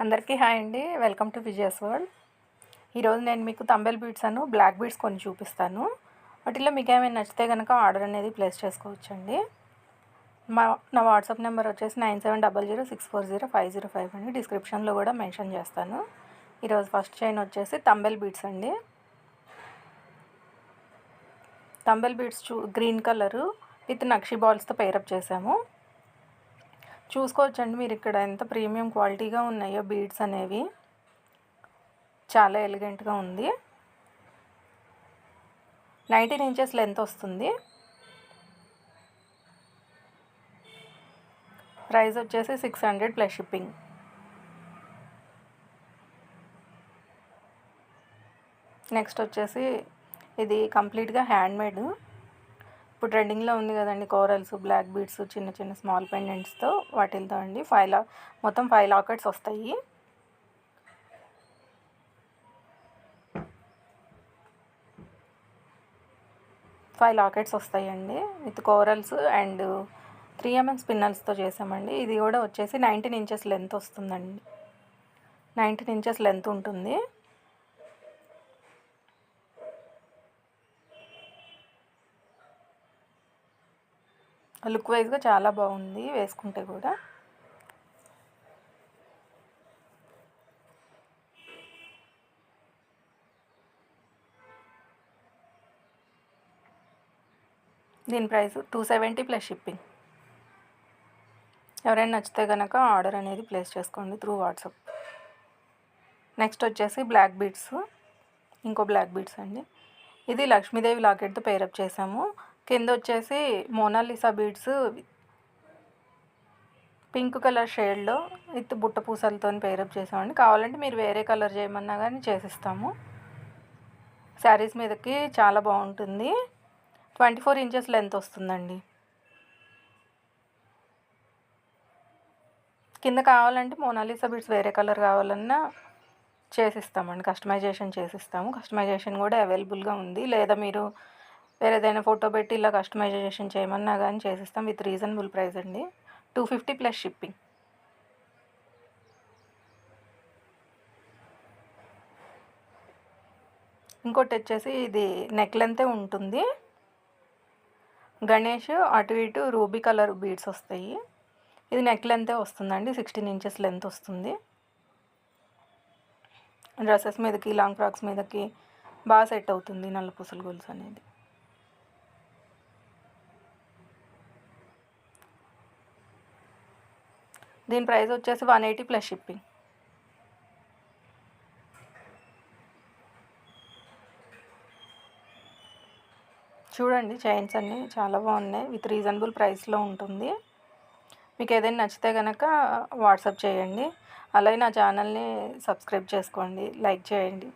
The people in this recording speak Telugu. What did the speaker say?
అందరికీ హాయ్ అండి. Welcome to Vijayan world. ఈరోజు నేను మీకు తంబెల్ బీడ్స్ బ్లాక్ బీడ్స్ కొన్ని చూపిస్తాను. వాటిలో మీకు ఏమైనా నచ్చితే కనుక ఆర్డర్ అనేది ప్లేస్ చేసుకోవచ్చండి. నా వాట్సాప్ నెంబర్ వచ్చేసి 9700640505 అండి. డిస్క్రిప్షన్లో కూడా మెన్షన్ చేస్తాను. ఈరోజు ఫస్ట్ చైన్ వచ్చేసి తంబెల్ బీడ్స్ అండి. Temple beads green colour with nakshi బాల్స్తో పేరప్ చేసాము. చూసుకోవచ్చండి మీరు ఇక్కడ ఎంత ప్రీమియం క్వాలిటీగా ఉన్నాయో బీడ్స్ అనేవి. చాలా ఎలిగెంట్గా ఉంది. 19 ఇంచెస్ లెంత్ వస్తుంది. ప్రైస్ వచ్చేసి 600 ప్లస్ షిప్పింగ్. నెక్స్ట్ వచ్చేసి ఇది కంప్లీట్గా హ్యాండ్మేడ్. ఇప్పుడు ట్రెండింగ్లో ఉంది కదండి కోరల్స్, బ్లాక్ బీడ్స్, చిన్న చిన్న స్మాల్ పెండెంట్స్తో వాటితో అండి. మొత్తం 5 లాకెట్స్ వస్తాయి. వస్తాయండి విత్ కోరల్స్ అండ్ 3mm స్పిన్నల్స్తో చేసామండి. ఇది కూడా వచ్చేసి 19 ఇంచెస్ లెంత్ వస్తుందండి. 19 ఇంచెస్ లెంత్ ఉంటుంది. లుక్ వైజ్గా చాలా బాగుంది వేసుకుంటే కూడా. దీని ప్రైస్ 270 ప్లస్ షిప్పింగ్. ఎవరైనా నచ్చితే కనుక ఆర్డర్ అనేది ప్లేస్ చేసుకోండి త్రూ వాట్సాప్. నెక్స్ట్ వచ్చేసి బ్లాక్ బీడ్స్. ఇంకో బ్లాక్ బీడ్స్ అండి. ఇది లక్ష్మీదేవి లాకెట్తో పేరప్ చేసాము. కింద వచ్చేసి మోనాలిసా బీడ్స్ పింక్ కలర్ షేడ్లో విత్ బుట్ట పూసలతో పేరప్ చేసామండి. కావాలంటే మీరు వేరే కలర్ చేయమన్నా కానీ చేసిస్తాము. శారీస్ మీదకి చాలా బాగుంటుంది. 24 ఇంచెస్ లెంత్ వస్తుందండి. కింద కావాలంటే మోనాలిసా బీడ్స్ వేరే కలర్ కావాలన్నా చేసిస్తామండి. కస్టమైజేషన్ చేసిస్తాము. కస్టమైజేషన్ కూడా అవైలబుల్గా ఉంది. లేదా మీరు వేరేదైనా ఫోటో పెట్టి ఇలా కస్టమైజేషన్ చేయమన్నా కానీ చేసిస్తాం విత్ రీజనబుల్ ప్రైస్ అండి. 250 ప్లస్ షిప్పింగ్. ఇంకోటి వచ్చేసి ఇది నెక్ లెంతే ఉంటుంది. గణేష్ అటు ఇటు రూబీ కలర్ బీడ్స్ వస్తాయి. ఇది నెక్ లెంతే వస్తుందండి. 16 ఇంచెస్ లెంత్ వస్తుంది. డ్రెస్సెస్ మీదకి, లాంగ్ ఫ్రాక్స్ మీదకి బాగా సెట్ అవుతుంది నల్ల పూసల గొలుసు అనేది. దీని ప్రైస్ వచ్చేసి 180 ప్లస్ షిప్పింగ్. చూడండి చైన్స్ అన్నీ చాలా బాగున్నాయి. విత్ రీజనబుల్ ప్రైస్లో ఉంటుంది. మీకు ఏదైనా నచ్చితే కనుక వాట్సాప్ చేయండి. అలాగే నా ఛానల్ని సబ్స్క్రైబ్ చేసుకోండి, లైక్ చేయండి.